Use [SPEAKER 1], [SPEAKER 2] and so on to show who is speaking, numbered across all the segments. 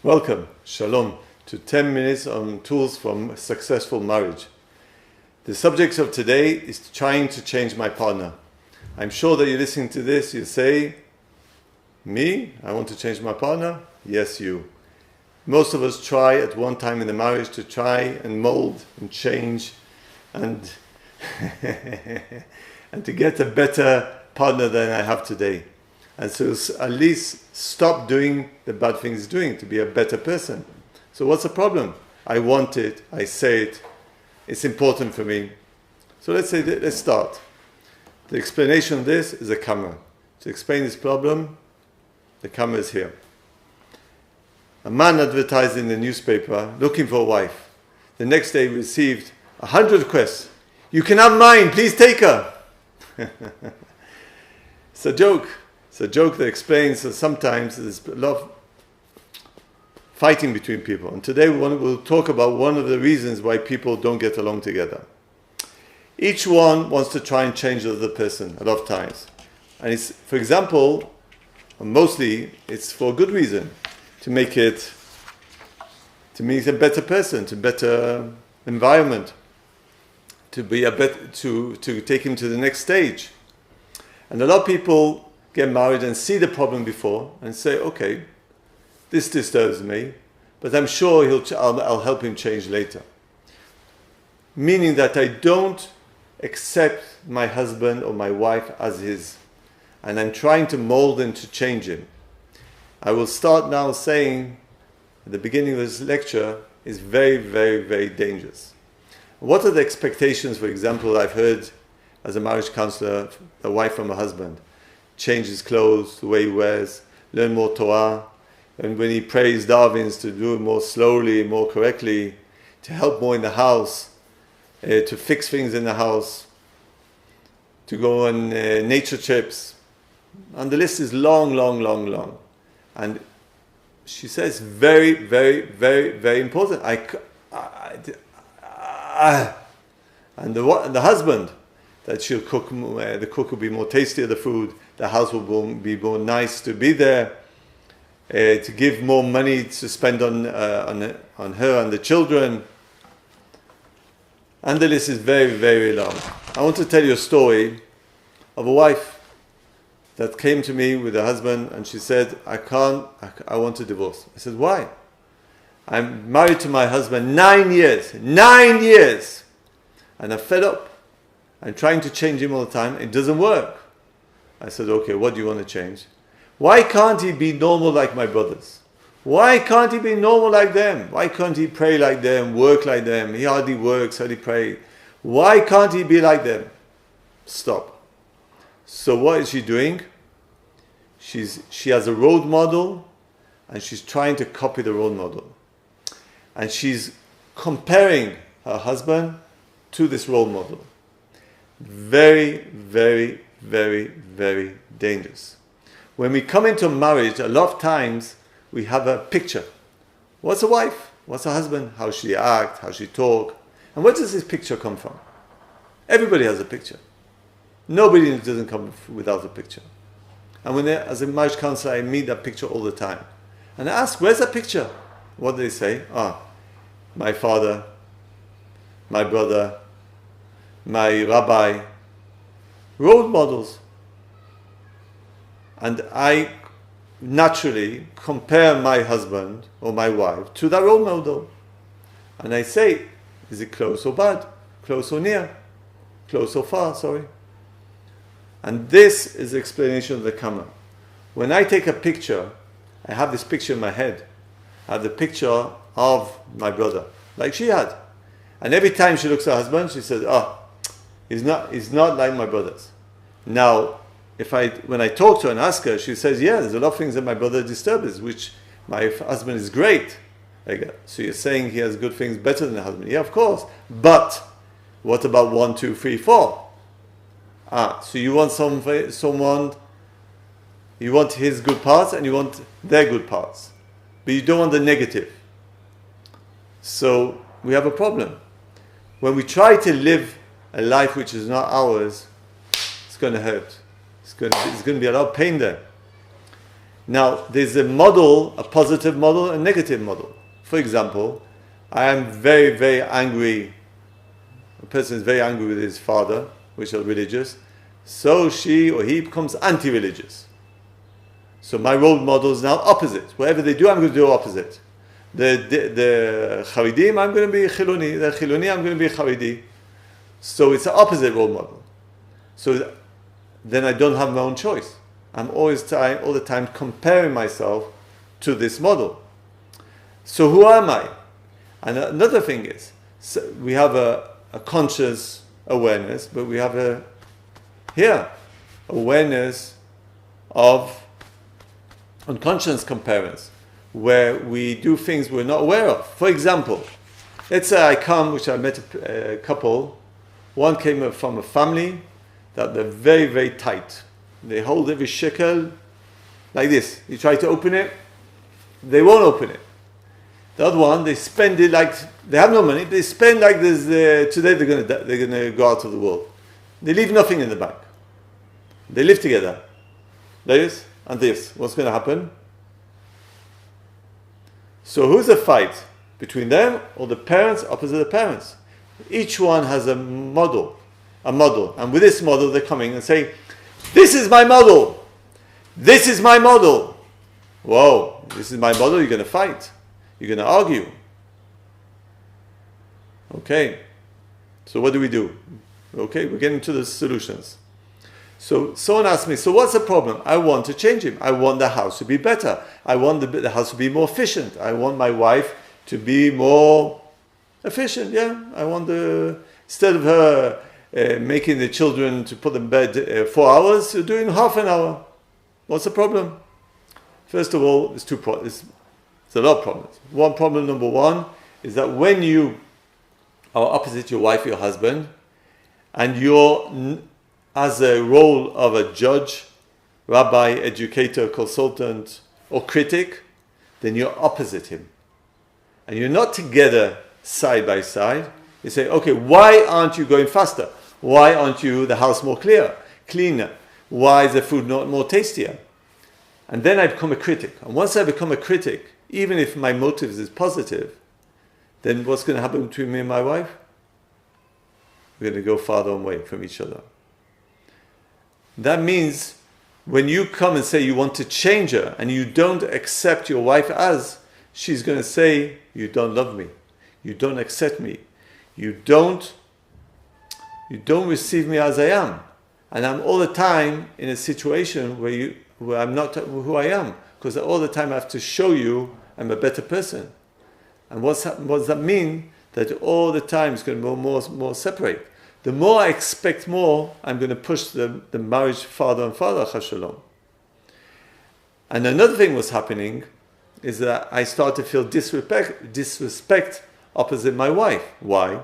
[SPEAKER 1] Welcome, Shalom, to 10 minutes on tools for successful marriage. The subject of today is trying to change my partner. I'm sure that you're listening to this, you say, me? I want to change my partner? Yes, you. Most of us try at one time in the marriage to try and mold and change and, and to get a better partner than I have today. And so at least stop doing the bad things he's doing to be a better person. So what's the problem? I want it, I say it, it's important for me. So let's start. The explanation of this is a camera. To explain this problem, the camera is here. A man advertised in the newspaper looking for a wife. The next day received 100 requests. You can have mine, please take her. It's a joke. It's a joke that explains that sometimes there's a lot of fighting between people. And today we'll talk about one of the reasons why people don't get along together. Each one wants to try and change the other person a lot of times. And it's, for example, mostly it's for a good reason, to make a better person, to better environment, to take him to the next stage. And a lot of people get married and see the problem before and say, okay, this disturbs me, but I'm sure I'll help him change later. Meaning that I don't accept my husband or my wife as his, and I'm trying to mold him to change him. I will start now saying, at the beginning of this lecture, is very, very, very dangerous. What are the expectations, for example, I've heard as a marriage counselor, a wife from a husband? Change his clothes, the way he wears, learn more Torah, and when he prays davens, to do it more slowly, more correctly, to help more in the house, to fix things in the house, to go on nature trips. And the list is long, long, long, long. And she says very, very, very, very important. And the husband, that she'll cook, the cook will be more tasty of the food, the house will be more nice to be there, to give more money to spend on her and the children. And the list is very, very long. I want to tell you a story of a wife that came to me with her husband and she said, I want a divorce. I said, why? I'm married to my husband 9 years, and I'm fed up. I'm trying to change him all the time. It doesn't work. I said, okay, what do you want to change? Why can't he be normal like my brothers? Why can't he be normal like them? Why can't he pray like them, work like them? He hardly works, hardly prays. Why can't he be like them? Stop. So what is she doing? She has a role model and she's trying to copy the role model. And she's comparing her husband to this role model. Very, very, very, very dangerous. When we come into marriage, a lot of times we have a picture. What's a wife? What's a husband? How she act? How she talk? And where does this picture come from? Everybody has a picture. Nobody doesn't come without a picture. And as a marriage counselor, I meet that picture all the time. And I ask, where's that picture? What do they say? My father, my brother, my rabbi, role models. And I naturally compare my husband or my wife to that role model. And I say, is it close or bad? Close or near? Close or far, sorry. And this is the explanation of the camera. When I take a picture, I have this picture in my head. I have the picture of my brother, like she had. And every time she looks at her husband, she says, he's not like my brothers. Now, when I talk to her and ask her, she says, yeah, there's a lot of things that my brother disturbs, which my husband is great. So you're saying he has good things better than the husband? Yeah, of course. But what about 1, 2, 3, 4? So you want someone, you want his good parts and you want their good parts. But you don't want the negative. So we have a problem. When we try to live a life which is not ours, it's going to hurt. It's going to be a lot of pain there. Now, there's a model, a positive model, a negative model. For example, I am very, very angry. A person is very angry with his father, which are religious. So she or he becomes anti-religious. So my role model is now opposite. Whatever they do, I'm going to do opposite. The Haredim, I'm going to be Chiloni. The Chiloni, I'm going to be Haredi. So it's an opposite role model. So then I don't have my own choice. I'm all the time comparing myself to this model. So who am I? And another thing is, so we have a conscious awareness, but we have awareness of unconscious comparisons, where we do things we're not aware of. For example, let's say I met a couple. One came from a family that they're very, very tight. They hold every shekel like this. You try to open it, they won't open it. The other one, they spend it like, they have no money, they spend like this, today they're gonna go out of the world. They leave nothing in the bank. They live together. This and this. What's going to happen? So who's the fight? Between them or the parents opposite the parents? Each one has a model. And with this model they're coming and saying, this is my model. This is my model. Whoa, this is my model, you're going to fight. You're going to argue. Okay. So what do we do? Okay, we're getting to the solutions. So someone asked me, so what's the problem? I want to change him. I want the house to be better. I want the house to be more efficient. I want my wife to be more efficient. Yeah, I want instead of her making the children to put them in bed 4 hours, you're doing half an hour. What's the problem? First of all, there's a lot of problems. One problem, number one, is that when you are opposite your wife or your husband, and you're as a role of a judge, rabbi, educator, consultant, or critic, then you're opposite him. And you're not together side by side. You say, okay, why aren't you going faster? Why aren't you the house more cleaner? Why is the food not more tastier? And then I become a critic. And once I become a critic, even if my motives is positive, then what's going to happen between me and my wife? We're going to go farther away from each other. That means when you come and say you want to change her and you don't accept your wife as, she's going to say, you don't love me. You don't accept me. You don't receive me as I am. And I'm all the time in a situation where I'm not who I am. Because all the time I have to show you I'm a better person. And what does that mean? That all the time it's going to be more separate. The more I expect more, I'm going to push the marriage farther and farther, Chashalom. And another thing was happening is that I started to feel disrespect opposite my wife. Why?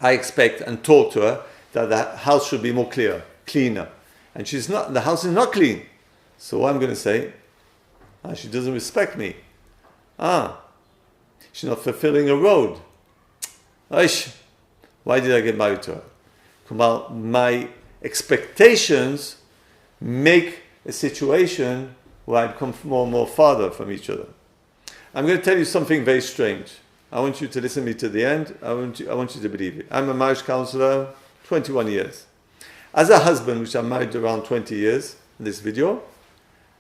[SPEAKER 1] I expect and talk to her that the house should be more cleaner. And the house is not clean. So what I'm going to say, she doesn't respect me. She's not fulfilling a road. Why did I get married to her? Well, my expectations make a situation where I become more and more farther from each other. I'm going to tell you something very strange. I want you to listen to me to the end. I want you to believe it. I'm a marriage counselor, 21 years. As a husband, which I'm married around 20 years in this video,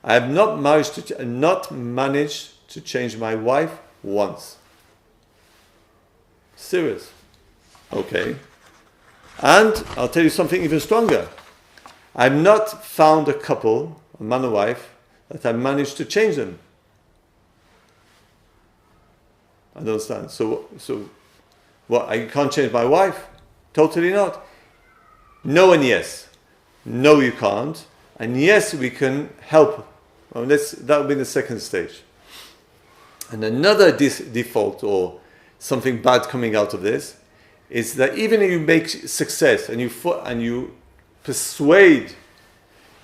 [SPEAKER 1] I have not managed to change my wife once. Serious. Okay. And I'll tell you something even stronger. I've not found a couple, a man and wife, that I managed to change them. I don't understand. So what, I can't change my wife? Totally not. No and yes. No, you can't. And yes, we can help. Well, that will be the second stage. And another default or something bad coming out of this is that even if you make success and you persuade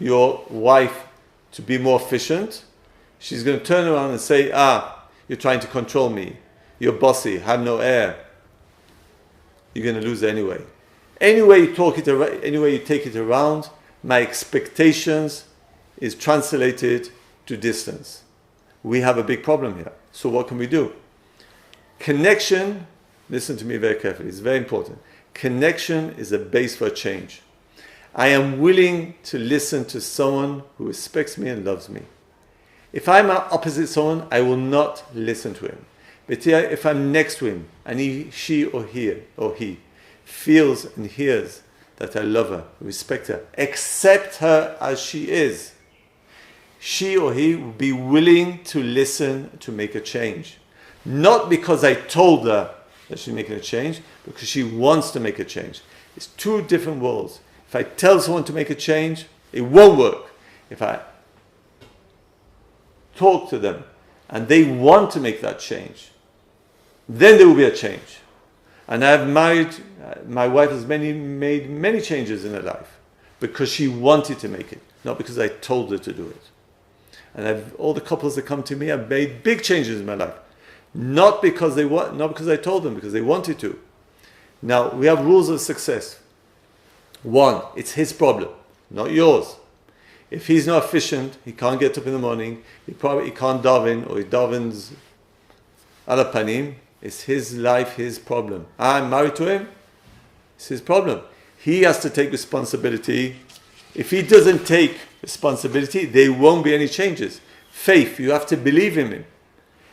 [SPEAKER 1] your wife to be more efficient, she's going to turn around and say, you're trying to control me. You're bossy, have no air. You're going to lose anyway. Any way you take it around, my expectations is translated to distance. We have a big problem here. So what can we do? Connection, listen to me very carefully, it's very important. Connection is a base for change. I am willing to listen to someone who respects me and loves me. If I'm opposite someone, I will not listen to him. But if I'm next to him and she or he feels and hears that I love her, respect her, accept her as she is, she or he will be willing to listen to make a change. Not because I told her that she's making a change, because she wants to make a change. It's two different worlds. If I tell someone to make a change, it won't work. If I talk to them and they want to make that change, then there will be a change. And my wife has made many changes in her life because she wanted to make it, not because I told her to do it. And all the couples that come to me have made big changes in my life, not because I told them, because they wanted to. Now we have rules of success. One, it's his problem, not yours. If he's not efficient, he can't get up in the morning, he can't daven, or he davens ala panim. It's his life, his problem. I'm married to him, it's his problem. He has to take responsibility. If he doesn't take responsibility, there won't be any changes. Faith, you have to believe in him.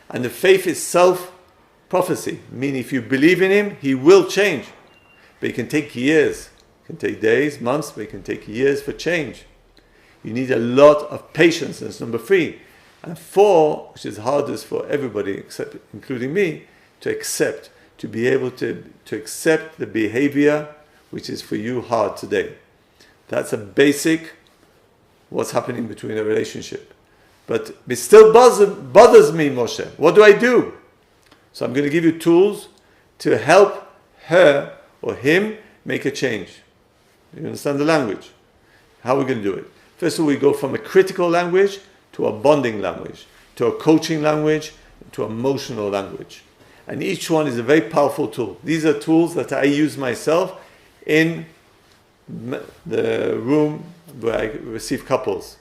[SPEAKER 1] And the faith is self-prophecy, meaning if you believe in him, he will change. But it can take years. It can take days, months, but it can take years for change. You need a lot of patience, that's number 3. And 4, which is hardest for everybody, including me, to accept, to be able to accept the behavior which is for you hard today. That's a basic what's happening between a relationship. But it still bothers me, Moshe. What do I do? So I'm going to give you tools to help her or him make a change. You understand the language? How are we going to do it? First of all, we go from a critical language to a bonding language, to a coaching language, to emotional language. And each one is a very powerful tool. These are tools that I use myself in the room where I receive couples.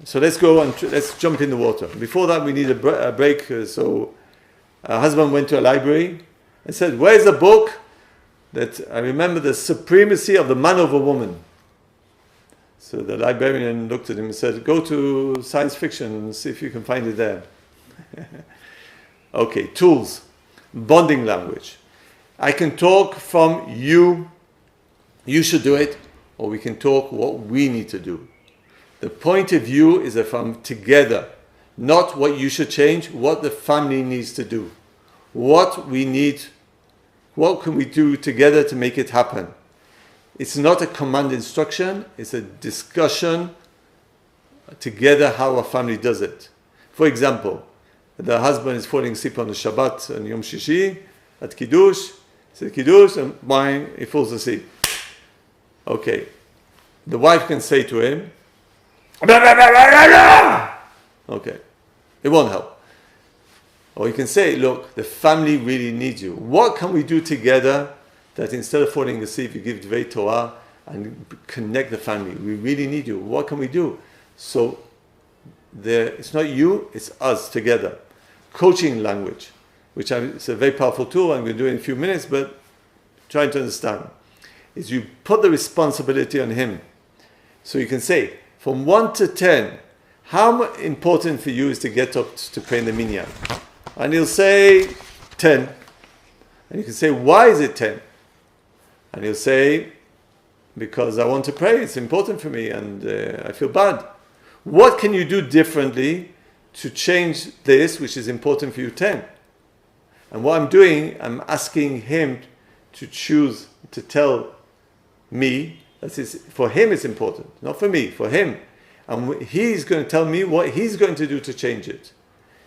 [SPEAKER 1] So let's go and let's jump in the water. Before that, we need a break. So a husband went to a library and said, where's a book that I remember the supremacy of the man over woman? So the librarian looked at him and said, go to science fiction and see if you can find it there. Okay, tools. Bonding language. I can talk from you should do it, or we can talk what we need to do. The point of view is from together, not what you should change, what the family needs to do. What we need, what can we do together to make it happen? It's not a command instruction, it's a discussion together how a family does it. For example, the husband is falling asleep on the Shabbat and Yom Shishi at Kiddush, says Kiddush, and mine, he falls asleep. Okay, the wife can say to him, okay, it won't help. Or you can say, look, the family really needs you. What can we do together that instead of falling asleep, you give Dvei Torah and connect the family? We really need you. What can we do? So it's not you, it's us together. Coaching language, which is a very powerful tool. I'm going to do it in a few minutes, but trying to understand. Is you put the responsibility on him. So you can say, from 1 to 10, how important for you is to get up to pray in the minyan? And he'll say 10. And you can say, why is it 10? And he'll say, because I want to pray, it's important for me, and I feel bad. What can you do differently to change this, which is important for you, 10? And what I'm doing, I'm asking him to choose, to tell me, for him it's important, not for me, for him. And he's going to tell me what he's going to do to change it.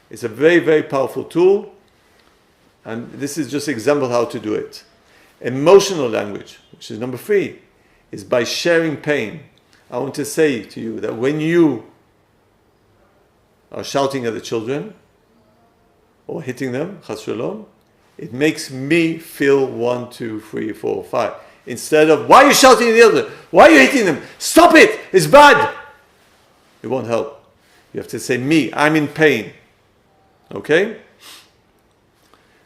[SPEAKER 1] It's a very, very powerful tool. And this is just an example how to do it. Emotional language, which is number 3, is by sharing pain. I want to say to you that when you are shouting at the children or hitting them, chas shalom, it makes me feel 1, 2, 3, 4, 5. Instead of, why are you shouting at the other? Why are you hitting them? Stop it! It's bad! It won't help. You have to say me, I'm in pain. Okay?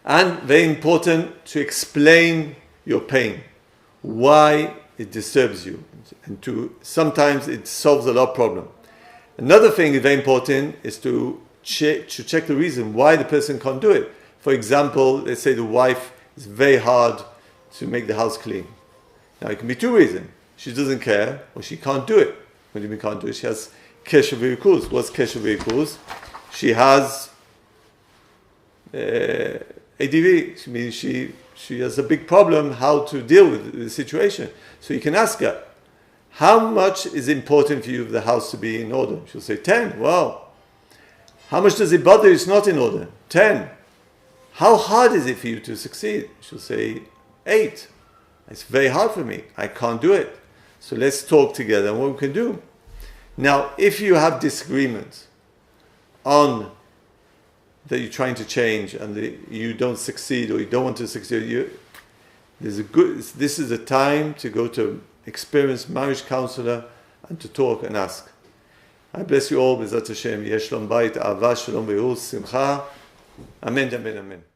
[SPEAKER 1] And very important to explain your pain, why it disturbs you, and sometimes it solves a lot of problem. Another thing is very important is to check the reason why the person can't do it. For example, let's say the wife is very hard to make the house clean. Now it can be two reasons. She doesn't care, or she can't do it. What do you mean can't do it? She has kesher v'rikus. What's kesher v'rikus? She has ADV. I mean, she has a big problem how to deal with the situation. So you can ask her, how much is important for you for the house to be in order? She'll say 10. Wow. How much does it bother you it's not in order? 10. How hard is it for you to succeed? She'll say 8. It's very hard for me. I can't do it. So let's talk together on what we can do. Now, if you have disagreements on that you're trying to change and you don't succeed or you don't want to succeed, this is a time to go to an experienced marriage counselor and to talk and ask. I bless you all. B'ezrat Hashem. Yesh shalom bayit, ahava, shalom v'yus, simcha. Amen, amen, amen.